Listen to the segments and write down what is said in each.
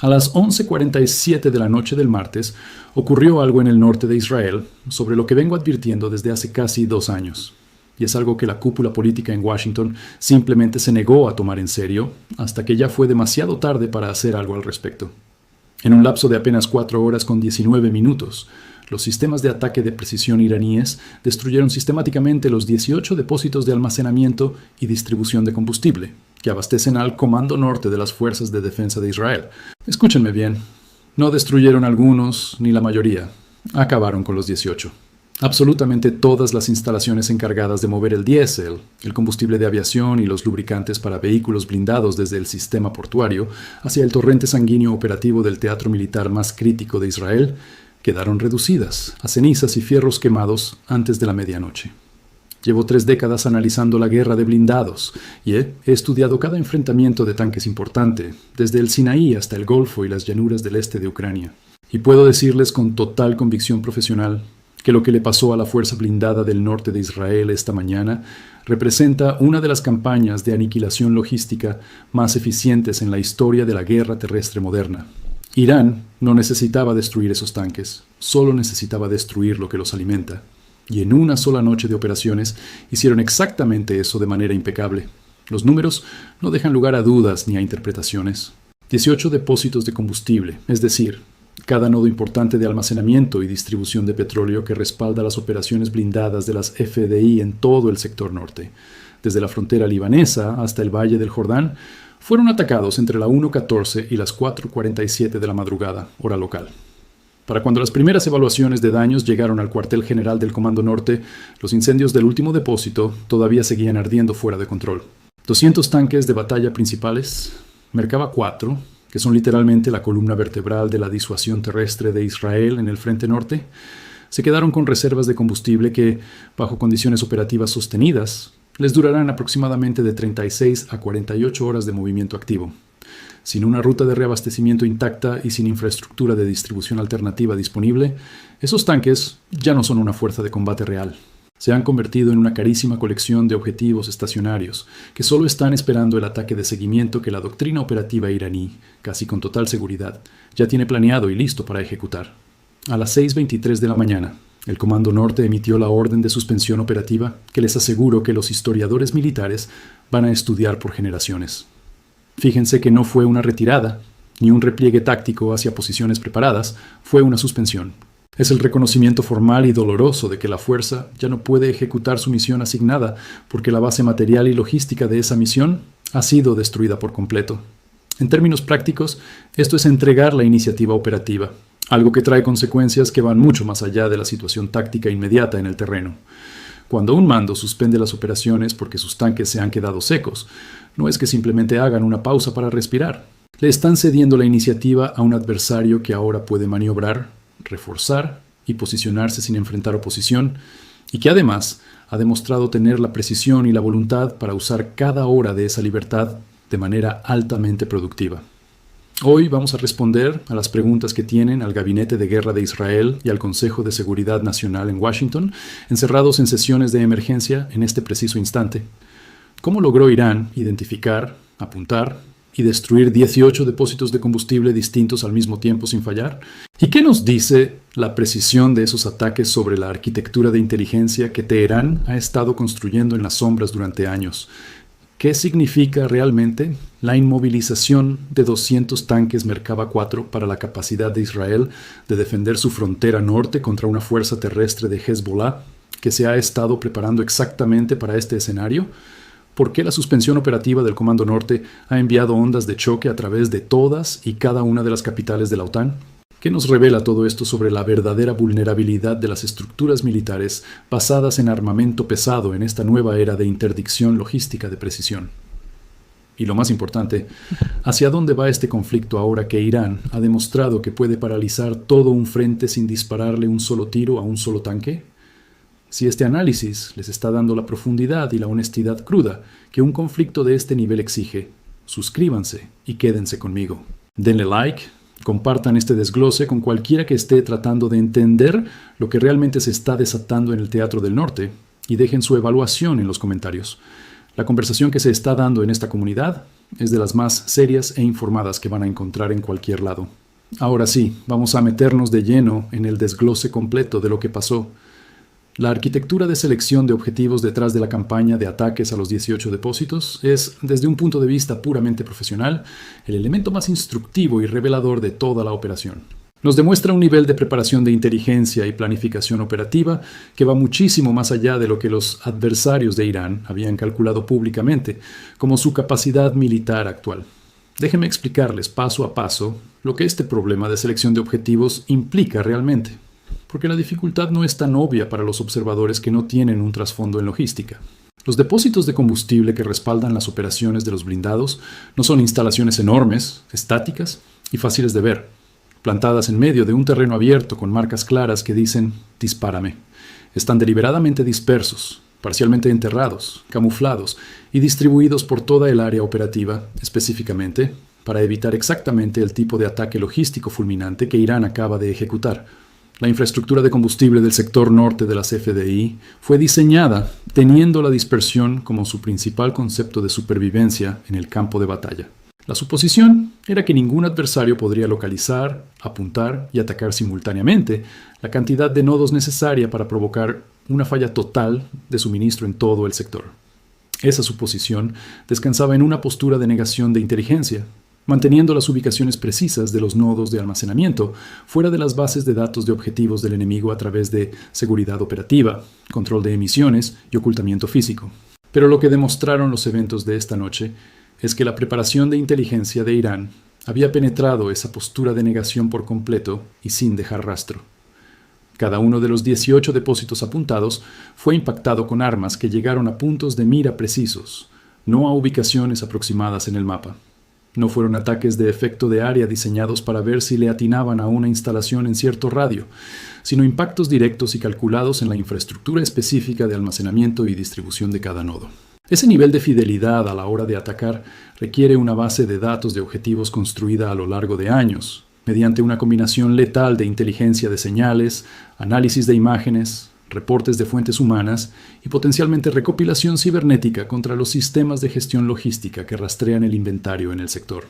A las 11:47 de la noche del martes, ocurrió algo en el norte de Israel sobre lo que vengo advirtiendo desde hace casi 2 años. Y es algo que la cúpula política en Washington simplemente se negó a tomar en serio hasta que ya fue demasiado tarde para hacer algo al respecto. En un lapso de apenas 4 horas con 19 minutos, los sistemas de ataque de precisión iraníes destruyeron sistemáticamente los 18 depósitos de almacenamiento y distribución de combustible que abastecen al Comando Norte de las Fuerzas de Defensa de Israel. Escúchenme bien, no destruyeron algunos ni la mayoría, acabaron con los 18. Absolutamente todas las instalaciones encargadas de mover el diésel, el combustible de aviación y los lubricantes para vehículos blindados desde el sistema portuario hacia el torrente sanguíneo operativo del teatro militar más crítico de Israel quedaron reducidas a cenizas y fierros quemados antes de la medianoche. Llevo 3 décadas analizando la guerra de blindados y he estudiado cada enfrentamiento de tanques importante, desde el Sinaí hasta el Golfo y las llanuras del este de Ucrania. Y puedo decirles con total convicción profesional que lo que le pasó a la fuerza blindada del norte de Israel esta mañana representa una de las campañas de aniquilación logística más eficientes en la historia de la guerra terrestre moderna. Irán no necesitaba destruir esos tanques, solo necesitaba destruir lo que los alimenta. Y en una sola noche de operaciones hicieron exactamente eso de manera impecable. Los números no dejan lugar a dudas ni a interpretaciones. 18 depósitos de combustible, es decir, cada nodo importante de almacenamiento y distribución de petróleo que respalda las operaciones blindadas de las FDI en todo el sector norte, desde la frontera libanesa hasta el Valle del Jordán, fueron atacados entre la 1:14 y las 4:47 de la madrugada, hora local. Para cuando las primeras evaluaciones de daños llegaron al cuartel general del Comando Norte, los incendios del último depósito todavía seguían ardiendo fuera de control. 200 tanques de batalla principales, Merkava 4, que son literalmente la columna vertebral de la disuasión terrestre de Israel en el frente norte, se quedaron con reservas de combustible que, bajo condiciones operativas sostenidas, les durarán aproximadamente de 36 a 48 horas de movimiento activo. Sin una ruta de reabastecimiento intacta y sin infraestructura de distribución alternativa disponible, esos tanques ya no son una fuerza de combate real. Se han convertido en una carísima colección de objetivos estacionarios que solo están esperando el ataque de seguimiento que la doctrina operativa iraní, casi con total seguridad, ya tiene planeado y listo para ejecutar. A las 6:23 de la mañana, el Comando Norte emitió la orden de suspensión operativa que les aseguro que los historiadores militares van a estudiar por generaciones. Fíjense que no fue una retirada, ni un repliegue táctico hacia posiciones preparadas, fue una suspensión. Es el reconocimiento formal y doloroso de que la fuerza ya no puede ejecutar su misión asignada porque la base material y logística de esa misión ha sido destruida por completo. En términos prácticos, esto es entregar la iniciativa operativa, algo que trae consecuencias que van mucho más allá de la situación táctica inmediata en el terreno. Cuando un mando suspende las operaciones porque sus tanques se han quedado secos, no es que simplemente hagan una pausa para respirar. Le están cediendo la iniciativa a un adversario que ahora puede maniobrar, reforzar y posicionarse sin enfrentar oposición, y que además ha demostrado tener la precisión y la voluntad para usar cada hora de esa libertad de manera altamente productiva. Hoy vamos a responder a las preguntas que tienen al Gabinete de Guerra de Israel y al Consejo de Seguridad Nacional en Washington, encerrados en sesiones de emergencia en este preciso instante. ¿Cómo logró Irán identificar, apuntar y destruir 18 depósitos de combustible distintos al mismo tiempo sin fallar? ¿Y qué nos dice la precisión de esos ataques sobre la arquitectura de inteligencia que Teherán ha estado construyendo en las sombras durante años? ¿Qué significa realmente la inmovilización de 200 tanques Merkava 4 para la capacidad de Israel de defender su frontera norte contra una fuerza terrestre de Hezbollah que se ha estado preparando exactamente para este escenario? ¿Por qué la suspensión operativa del Comando Norte ha enviado ondas de choque a través de todas y cada una de las capitales de la OTAN? ¿Qué nos revela todo esto sobre la verdadera vulnerabilidad de las estructuras militares basadas en armamento pesado en esta nueva era de interdicción logística de precisión? Y lo más importante, ¿hacia dónde va este conflicto ahora que Irán ha demostrado que puede paralizar todo un frente sin dispararle un solo tiro a un solo tanque? Si este análisis les está dando la profundidad y la honestidad cruda que un conflicto de este nivel exige, suscríbanse y quédense conmigo. Denle like. Compartan este desglose con cualquiera que esté tratando de entender lo que realmente se está desatando en el Teatro del Norte y dejen su evaluación en los comentarios. La conversación que se está dando en esta comunidad es de las más serias e informadas que van a encontrar en cualquier lado. Ahora sí, vamos a meternos de lleno en el desglose completo de lo que pasó. La arquitectura de selección de objetivos detrás de la campaña de ataques a los 18 depósitos es, desde un punto de vista puramente profesional, el elemento más instructivo y revelador de toda la operación. Nos demuestra un nivel de preparación de inteligencia y planificación operativa que va muchísimo más allá de lo que los adversarios de Irán habían calculado públicamente como su capacidad militar actual. Déjenme explicarles paso a paso lo que este problema de selección de objetivos implica realmente, porque la dificultad no es tan obvia para los observadores que no tienen un trasfondo en logística. Los depósitos de combustible que respaldan las operaciones de los blindados no son instalaciones enormes, estáticas y fáciles de ver, plantadas en medio de un terreno abierto con marcas claras que dicen «dispárame». Están deliberadamente dispersos, parcialmente enterrados, camuflados y distribuidos por toda el área operativa, específicamente para evitar exactamente el tipo de ataque logístico fulminante que Irán acaba de ejecutar. La infraestructura de combustible del sector norte de las FDI fue diseñada teniendo la dispersión como su principal concepto de supervivencia en el campo de batalla. La suposición era que ningún adversario podría localizar, apuntar y atacar simultáneamente la cantidad de nodos necesaria para provocar una falla total de suministro en todo el sector. Esa suposición descansaba en una postura de negación de inteligencia, manteniendo las ubicaciones precisas de los nodos de almacenamiento fuera de las bases de datos de objetivos del enemigo a través de seguridad operativa, control de emisiones y ocultamiento físico. Pero lo que demostraron los eventos de esta noche es que la preparación de inteligencia de Irán había penetrado esa postura de negación por completo y sin dejar rastro. Cada uno de los 18 depósitos apuntados fue impactado con armas que llegaron a puntos de mira precisos, no a ubicaciones aproximadas en el mapa. No fueron ataques de efecto de área diseñados para ver si le atinaban a una instalación en cierto radio, sino impactos directos y calculados en la infraestructura específica de almacenamiento y distribución de cada nodo. Ese nivel de fidelidad a la hora de atacar requiere una base de datos de objetivos construida a lo largo de años, mediante una combinación letal de inteligencia de señales, análisis de imágenes, reportes de fuentes humanas y potencialmente recopilación cibernética contra los sistemas de gestión logística que rastrean el inventario en el sector.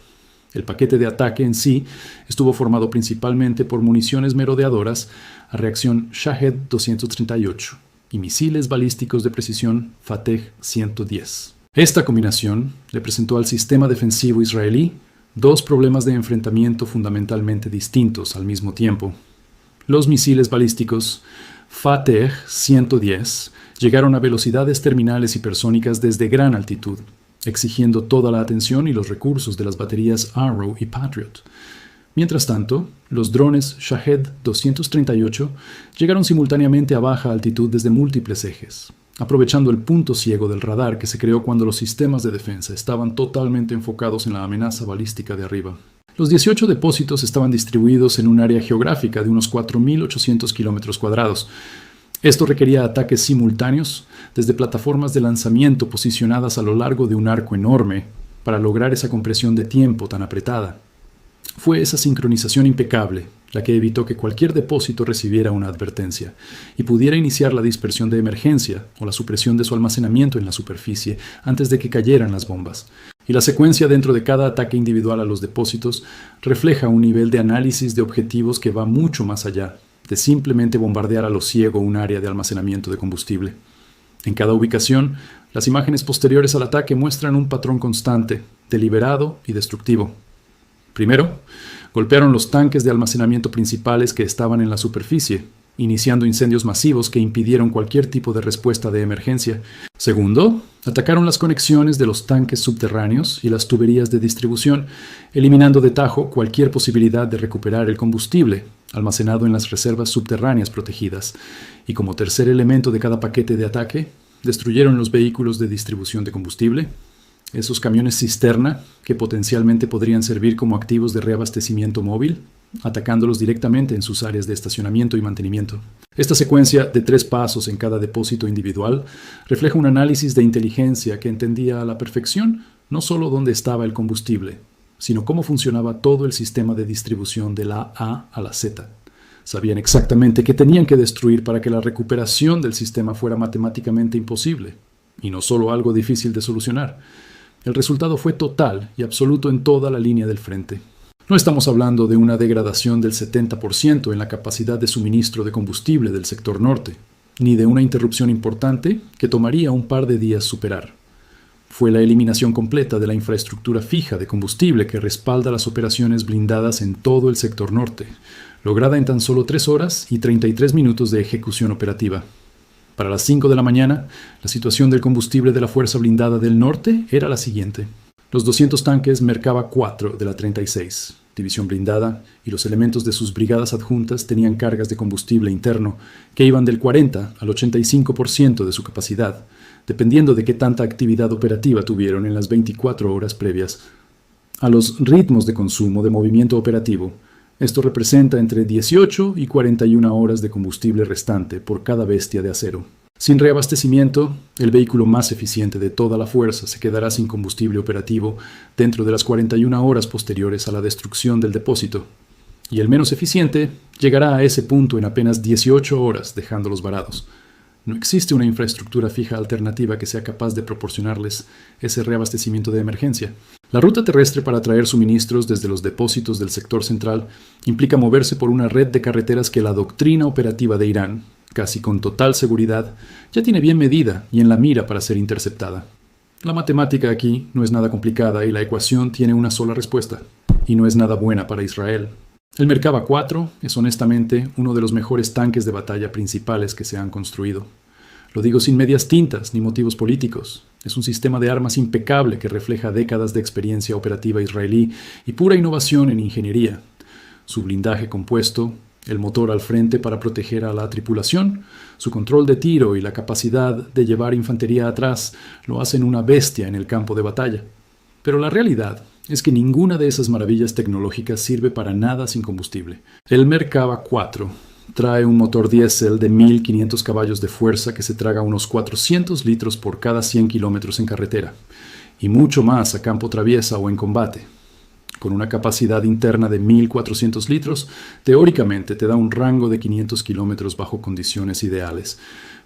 El paquete de ataque en sí estuvo formado principalmente por municiones merodeadoras a reacción Shahed 238 y misiles balísticos de precisión Fateh 110. Esta combinación le presentó al sistema defensivo israelí dos problemas de enfrentamiento fundamentalmente distintos al mismo tiempo. Los misiles balísticos Fateh 110 llegaron a velocidades terminales hipersónicas desde gran altitud, exigiendo toda la atención y los recursos de las baterías Arrow y Patriot. Mientras tanto, los drones Shahed 238 llegaron simultáneamente a baja altitud desde múltiples ejes, aprovechando el punto ciego del radar que se creó cuando los sistemas de defensa estaban totalmente enfocados en la amenaza balística de arriba. Los 18 depósitos estaban distribuidos en un área geográfica de unos 4.800 kilómetros cuadrados. Esto requería ataques simultáneos desde plataformas de lanzamiento posicionadas a lo largo de un arco enorme para lograr esa compresión de tiempo tan apretada. Fue esa sincronización impecable la que evitó que cualquier depósito recibiera una advertencia y pudiera iniciar la dispersión de emergencia o la supresión de su almacenamiento en la superficie antes de que cayeran las bombas. Y la secuencia dentro de cada ataque individual a los depósitos refleja un nivel de análisis de objetivos que va mucho más allá de simplemente bombardear a lo ciego un área de almacenamiento de combustible. En cada ubicación, las imágenes posteriores al ataque muestran un patrón constante, deliberado y destructivo. Primero, golpearon los tanques de almacenamiento principales que estaban en la superficie, iniciando incendios masivos que impidieron cualquier tipo de respuesta de emergencia. Segundo, atacaron las conexiones de los tanques subterráneos y las tuberías de distribución, eliminando de tajo cualquier posibilidad de recuperar el combustible almacenado en las reservas subterráneas protegidas. Y como tercer elemento de cada paquete de ataque, destruyeron los vehículos de distribución de combustible, esos camiones cisterna que potencialmente podrían servir como activos de reabastecimiento móvil, atacándolos directamente en sus áreas de estacionamiento y mantenimiento. Esta secuencia de 3 pasos en cada depósito individual refleja un análisis de inteligencia que entendía a la perfección no solo dónde estaba el combustible, sino cómo funcionaba todo el sistema de distribución de la A a la Z. Sabían exactamente qué tenían que destruir para que la recuperación del sistema fuera matemáticamente imposible, y no solo algo difícil de solucionar. El resultado fue total y absoluto en toda la línea del frente. No estamos hablando de una degradación del 70% en la capacidad de suministro de combustible del sector norte, ni de una interrupción importante que tomaría un par de días superar. Fue la eliminación completa de la infraestructura fija de combustible que respalda las operaciones blindadas en todo el sector norte, lograda en tan solo 3 horas y 33 minutos de ejecución operativa. Para las 5 de la mañana, la situación del combustible de la Fuerza Blindada del Norte era la siguiente. Los 200 tanques Merkava 4 de la 36, división blindada, y los elementos de sus brigadas adjuntas tenían cargas de combustible interno que iban del 40 al 85% de su capacidad, dependiendo de qué tanta actividad operativa tuvieron en las 24 horas previas. A los ritmos de consumo de movimiento operativo, esto representa entre 18 y 41 horas de combustible restante por cada bestia de acero. Sin reabastecimiento, el vehículo más eficiente de toda la fuerza se quedará sin combustible operativo dentro de las 41 horas posteriores a la destrucción del depósito, y el menos eficiente llegará a ese punto en apenas 18 horas, dejándolos varados. No existe una infraestructura fija alternativa que sea capaz de proporcionarles ese reabastecimiento de emergencia. La ruta terrestre para traer suministros desde los depósitos del sector central implica moverse por una red de carreteras que la doctrina operativa de Irán, casi con total seguridad, ya tiene bien medida y en la mira para ser interceptada. La matemática aquí no es nada complicada y la ecuación tiene una sola respuesta, y no es nada buena para Israel. El Merkava 4 es honestamente uno de los mejores tanques de batalla principales que se han construido. Lo digo sin medias tintas ni motivos políticos. Es un sistema de armas impecable que refleja décadas de experiencia operativa israelí y pura innovación en ingeniería. Su blindaje compuesto, el motor al frente para proteger a la tripulación, su control de tiro y la capacidad de llevar infantería atrás lo hacen una bestia en el campo de batalla. Pero la realidad es que ninguna de esas maravillas tecnológicas sirve para nada sin combustible. El Merkava 4 trae un motor diésel de 1500 caballos de fuerza que se traga unos 400 litros por cada 100 kilómetros en carretera, y mucho más a campo traviesa o en combate. Con una capacidad interna de 1400 litros, teóricamente te da un rango de 500 kilómetros bajo condiciones ideales,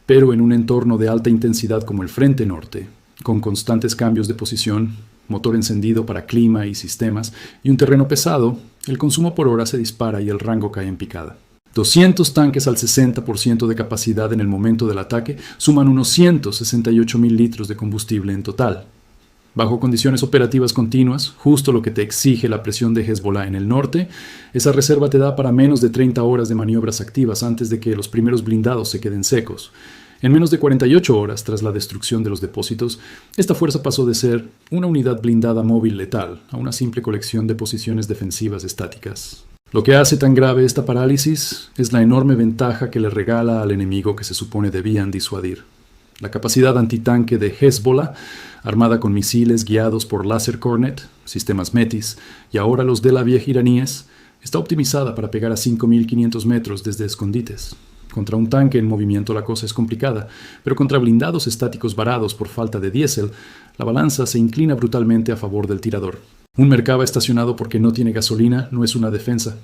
pero en un entorno de alta intensidad como el Frente Norte, con constantes cambios de posición, motor encendido para clima y sistemas, y un terreno pesado, el consumo por hora se dispara y el rango cae en picada. 200 tanques al 60% de capacidad en el momento del ataque suman unos 168.000 litros de combustible en total. Bajo condiciones operativas continuas, justo lo que te exige la presión de Hezbollah en el norte, esa reserva te da para menos de 30 horas de maniobras activas antes de que los primeros blindados se queden secos. En menos de 48 horas tras la destrucción de los depósitos, esta fuerza pasó de ser una unidad blindada móvil letal a una simple colección de posiciones defensivas estáticas. Lo que hace tan grave esta parálisis es la enorme ventaja que le regala al enemigo que se supone debían disuadir. La capacidad antitanque de Hezbollah, armada con misiles guiados por Laser Cornet, sistemas Metis y ahora los de la vieja iraníes, está optimizada para pegar a 5.500 metros desde escondites. Contra un tanque en movimiento la cosa es complicada, pero contra blindados estáticos varados por falta de diésel, la balanza se inclina brutalmente a favor del tirador. Un Merkava estacionado porque no tiene gasolina no es una defensa.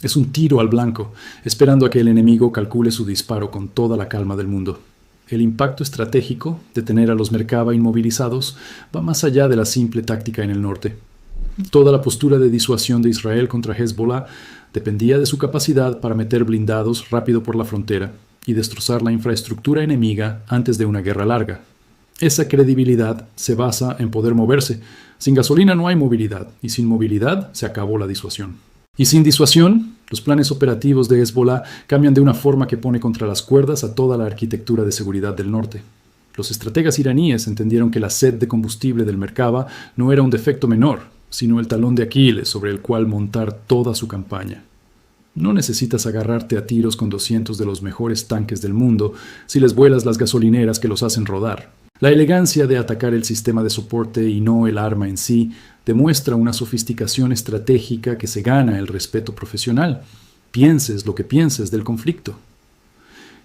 Es un tiro al blanco, esperando a que el enemigo calcule su disparo con toda la calma del mundo. El impacto estratégico de tener a los Merkava inmovilizados va más allá de la simple táctica en el norte. Toda la postura de disuasión de Israel contra Hezbollah dependía de su capacidad para meter blindados rápido por la frontera y destrozar la infraestructura enemiga antes de una guerra larga. Esa credibilidad se basa en poder moverse. Sin gasolina no hay movilidad, y sin movilidad se acabó la disuasión. Y sin disuasión, los planes operativos de Hezbollah cambian de una forma que pone contra las cuerdas a toda la arquitectura de seguridad del norte. Los estrategas iraníes entendieron que la sed de combustible del Merkava no era un defecto menor, sino el talón de Aquiles sobre el cual montar toda su campaña. No necesitas agarrarte a tiros con 200 de los mejores tanques del mundo si les vuelas las gasolineras que los hacen rodar. La elegancia de atacar el sistema de soporte y no el arma en sí demuestra una sofisticación estratégica que se gana el respeto profesional, pienses lo que pienses del conflicto.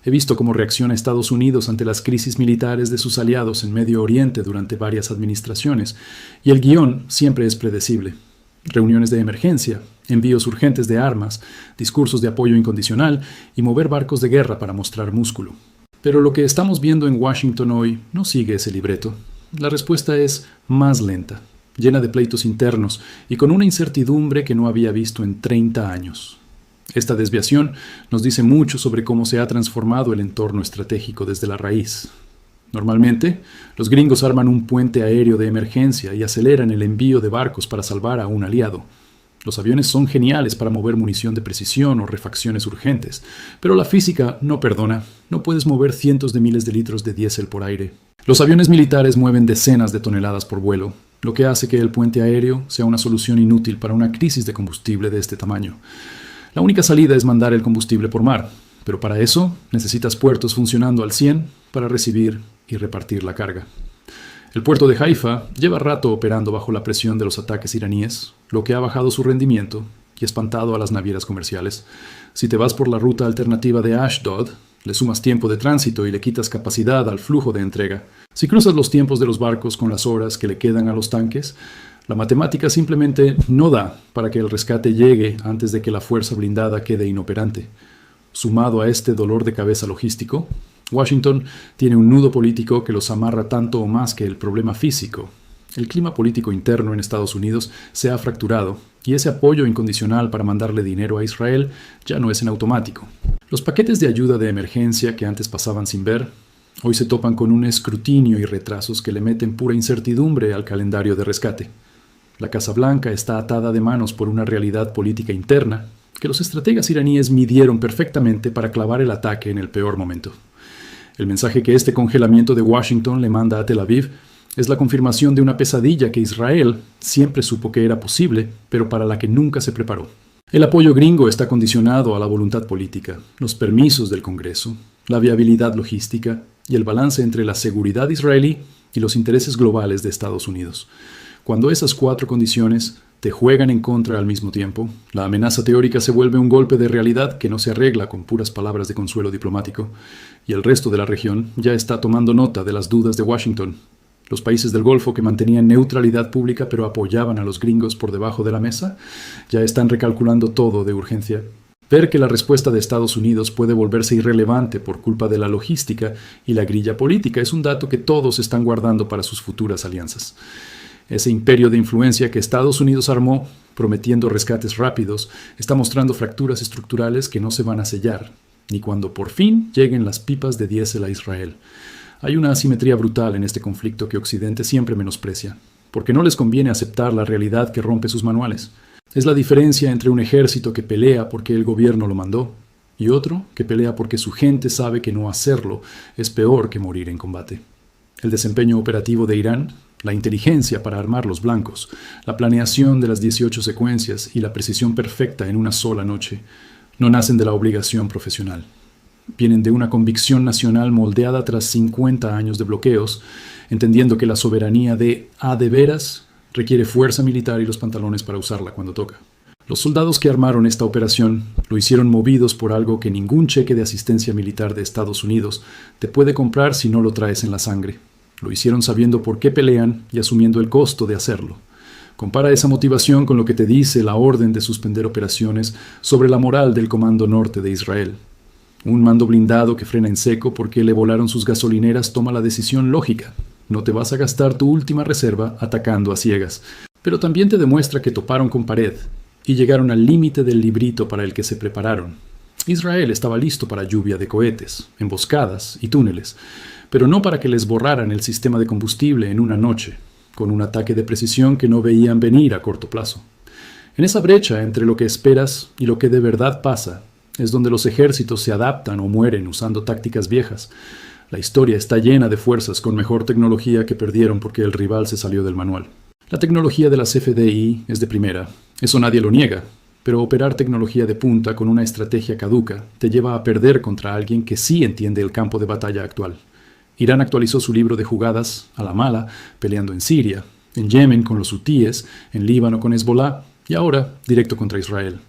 He visto cómo reacciona Estados Unidos ante las crisis militares de sus aliados en Medio Oriente durante varias administraciones, y el guión siempre es predecible. Reuniones de emergencia, envíos urgentes de armas, discursos de apoyo incondicional y mover barcos de guerra para mostrar músculo. Pero lo que estamos viendo en Washington hoy no sigue ese libreto. La respuesta es más lenta, llena de pleitos internos y con una incertidumbre que no había visto en 30 años. Esta desviación nos dice mucho sobre cómo se ha transformado el entorno estratégico desde la raíz. Normalmente, los gringos arman un puente aéreo de emergencia y aceleran el envío de barcos para salvar a un aliado. Los aviones son geniales para mover munición de precisión o refacciones urgentes, pero la física no perdona. No puedes mover cientos de miles de litros de diésel por aire. Los aviones militares mueven decenas de toneladas por vuelo, lo que hace que el puente aéreo sea una solución inútil para una crisis de combustible de este tamaño. La única salida es mandar el combustible por mar, pero para eso necesitas puertos funcionando al 100 para recibir y repartir la carga. El puerto de Haifa lleva rato operando bajo la presión de los ataques iraníes, lo que ha bajado su rendimiento y espantado a las navieras comerciales. Si te vas por la ruta alternativa de Ashdod, le sumas tiempo de tránsito y le quitas capacidad al flujo de entrega. Si cruzas los tiempos de los barcos con las horas que le quedan a los tanques, la matemática simplemente no da para que el rescate llegue antes de que la fuerza blindada quede inoperante. Sumado a este dolor de cabeza logístico, Washington tiene un nudo político que los amarra tanto o más que el problema físico. El clima político interno en Estados Unidos se ha fracturado y ese apoyo incondicional para mandarle dinero a Israel ya no es en automático. Los paquetes de ayuda de emergencia que antes pasaban sin ver, hoy se topan con un escrutinio y retrasos que le meten pura incertidumbre al calendario de rescate. La Casa Blanca está atada de manos por una realidad política interna que los estrategas iraníes midieron perfectamente para clavar el ataque en el peor momento. El mensaje que este congelamiento de Washington le manda a Tel Aviv es la confirmación de una pesadilla que Israel siempre supo que era posible, pero para la que nunca se preparó. El apoyo gringo está condicionado a la voluntad política, los permisos del Congreso, la viabilidad logística y el balance entre la seguridad israelí y los intereses globales de Estados Unidos. Cuando esas 4 condiciones te juegan en contra al mismo tiempo, la amenaza teórica se vuelve un golpe de realidad que no se arregla con puras palabras de consuelo diplomático, y el resto de la región ya está tomando nota de las dudas de Washington. Los países del Golfo que mantenían neutralidad pública pero apoyaban a los gringos por debajo de la mesa, ya están recalculando todo de urgencia. Ver que la respuesta de Estados Unidos puede volverse irrelevante por culpa de la logística y la grilla política es un dato que todos están guardando para sus futuras alianzas. Ese imperio de influencia que Estados Unidos armó, prometiendo rescates rápidos, está mostrando fracturas estructurales que no se van a sellar, ni cuando por fin lleguen las pipas de diésel a Israel. Hay una asimetría brutal en este conflicto que Occidente siempre menosprecia, porque no les conviene aceptar la realidad que rompe sus manuales. Es la diferencia entre un ejército que pelea porque el gobierno lo mandó y otro que pelea porque su gente sabe que no hacerlo es peor que morir en combate. El desempeño operativo de Irán, la inteligencia para armar los blancos, la planeación de las 18 secuencias y la precisión perfecta en una sola noche no nacen de la obligación profesional. Vienen de una convicción nacional moldeada tras 50 años de bloqueos, entendiendo que la soberanía de veras requiere fuerza militar y los pantalones para usarla cuando toca. Los soldados que armaron esta operación lo hicieron movidos por algo que ningún cheque de asistencia militar de Estados Unidos te puede comprar si no lo traes en la sangre. Lo hicieron sabiendo por qué pelean y asumiendo el costo de hacerlo. Compara esa motivación con lo que te dice la orden de suspender operaciones sobre la moral del Comando Norte de Israel. Un mando blindado que frena en seco porque le volaron sus gasolineras toma la decisión lógica. No te vas a gastar tu última reserva atacando a ciegas. Pero también te demuestra que toparon con pared y llegaron al límite del librito para el que se prepararon. Israel estaba listo para lluvia de cohetes, emboscadas y túneles, pero no para que les borraran el sistema de combustible en una noche, con un ataque de precisión que no veían venir a corto plazo. En esa brecha entre lo que esperas y lo que de verdad pasa, es donde los ejércitos se adaptan o mueren usando tácticas viejas. La historia está llena de fuerzas con mejor tecnología que perdieron porque el rival se salió del manual. La tecnología de las FDI es de primera, eso nadie lo niega, pero operar tecnología de punta con una estrategia caduca te lleva a perder contra alguien que sí entiende el campo de batalla actual. Irán actualizó su libro de jugadas a la mala, peleando en Siria, en Yemen con los hutíes, en Líbano con Hezbollah y ahora directo contra Israel.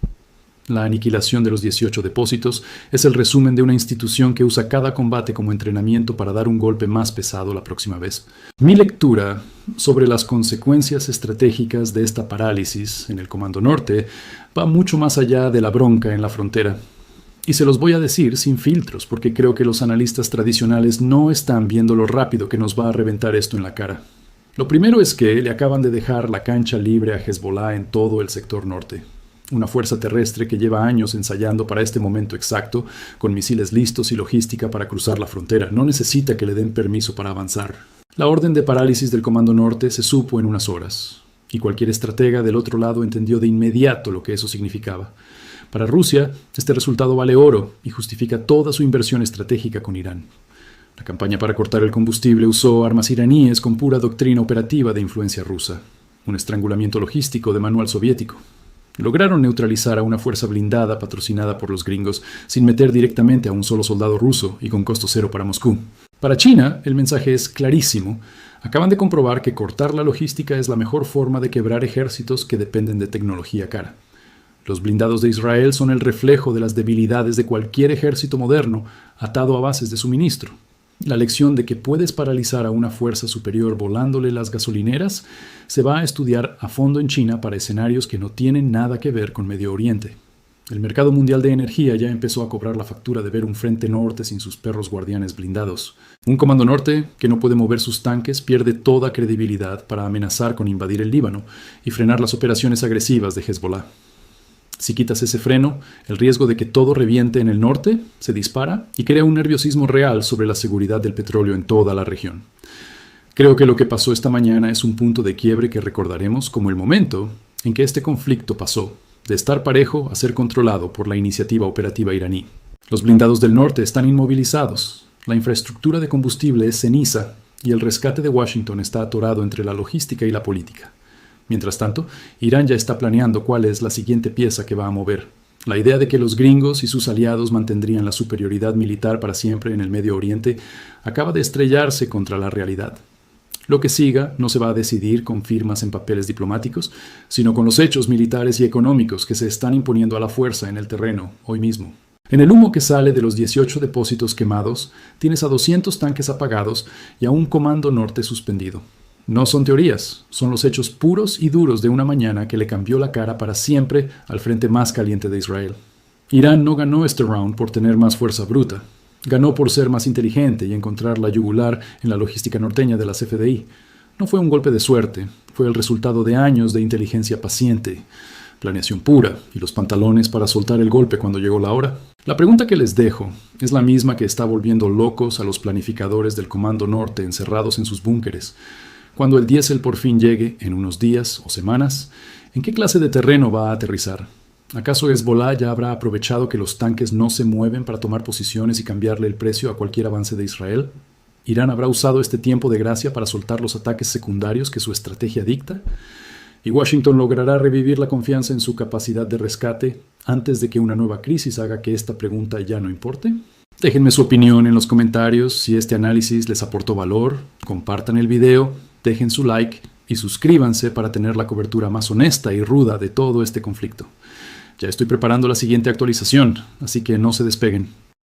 La aniquilación de los 18 depósitos es el resumen de una institución que usa cada combate como entrenamiento para dar un golpe más pesado la próxima vez. Mi lectura sobre las consecuencias estratégicas de esta parálisis en el Comando Norte va mucho más allá de la bronca en la frontera. Y se los voy a decir sin filtros, porque creo que los analistas tradicionales no están viendo lo rápido que nos va a reventar esto en la cara. Lo primero es que le acaban de dejar la cancha libre a Hezbollah en todo el sector norte. Una fuerza terrestre que lleva años ensayando para este momento exacto, con misiles listos y logística para cruzar la frontera. No necesita que le den permiso para avanzar. La orden de parálisis del Comando Norte se supo en unas horas, y cualquier estratega del otro lado entendió de inmediato lo que eso significaba. Para Rusia, este resultado vale oro y justifica toda su inversión estratégica con Irán. La campaña para cortar el combustible usó armas iraníes con pura doctrina operativa de influencia rusa, un estrangulamiento logístico de manual soviético. Lograron neutralizar a una fuerza blindada patrocinada por los gringos sin meter directamente a un solo soldado ruso y con costo cero para Moscú. Para China, el mensaje es clarísimo. Acaban de comprobar que cortar la logística es la mejor forma de quebrar ejércitos que dependen de tecnología cara. Los blindados de Israel son el reflejo de las debilidades de cualquier ejército moderno atado a bases de suministro. La lección de que puedes paralizar a una fuerza superior volándole las gasolineras se va a estudiar a fondo en China para escenarios que no tienen nada que ver con Medio Oriente. El mercado mundial de energía ya empezó a cobrar la factura de ver un frente norte sin sus perros guardianes blindados. Un comando norte que no puede mover sus tanques pierde toda credibilidad para amenazar con invadir el Líbano y frenar las operaciones agresivas de Hezbollah. Si quitas ese freno, el riesgo de que todo reviente en el norte se dispara y crea un nerviosismo real sobre la seguridad del petróleo en toda la región. Creo que lo que pasó esta mañana es un punto de quiebre que recordaremos como el momento en que este conflicto pasó de estar parejo a ser controlado por la iniciativa operativa iraní. Los blindados del norte están inmovilizados, la infraestructura de combustible es ceniza y el rescate de Washington está atorado entre la logística y la política. Mientras tanto, Irán ya está planeando cuál es la siguiente pieza que va a mover. La idea de que los gringos y sus aliados mantendrían la superioridad militar para siempre en el Medio Oriente acaba de estrellarse contra la realidad. Lo que siga no se va a decidir con firmas en papeles diplomáticos, sino con los hechos militares y económicos que se están imponiendo a la fuerza en el terreno hoy mismo. En el humo que sale de los 18 depósitos quemados, tienes a 200 tanques apagados y a un comando norte suspendido. No son teorías, son los hechos puros y duros de una mañana que le cambió la cara para siempre al frente más caliente de Israel. Irán no ganó este round por tener más fuerza bruta. Ganó por ser más inteligente y encontrar la yugular en la logística norteña de la CFDI. No fue un golpe de suerte, fue el resultado de años de inteligencia paciente, planeación pura y los pantalones para soltar el golpe cuando llegó la hora. La pregunta que les dejo es la misma que está volviendo locos a los planificadores del Comando Norte encerrados en sus búnkeres. Cuando el diésel por fin llegue, en unos días o semanas, ¿en qué clase de terreno va a aterrizar? ¿Acaso Hezbollah ya habrá aprovechado que los tanques no se mueven para tomar posiciones y cambiarle el precio a cualquier avance de Israel? ¿Irán habrá usado este tiempo de gracia para soltar los ataques secundarios que su estrategia dicta? ¿Y Washington logrará revivir la confianza en su capacidad de rescate antes de que una nueva crisis haga que esta pregunta ya no importe? Déjenme su opinión en los comentarios. Si este análisis les aportó valor, compartan el video, dejen su like y suscríbanse para tener la cobertura más honesta y ruda de todo este conflicto. Ya estoy preparando la siguiente actualización, así que no se despeguen.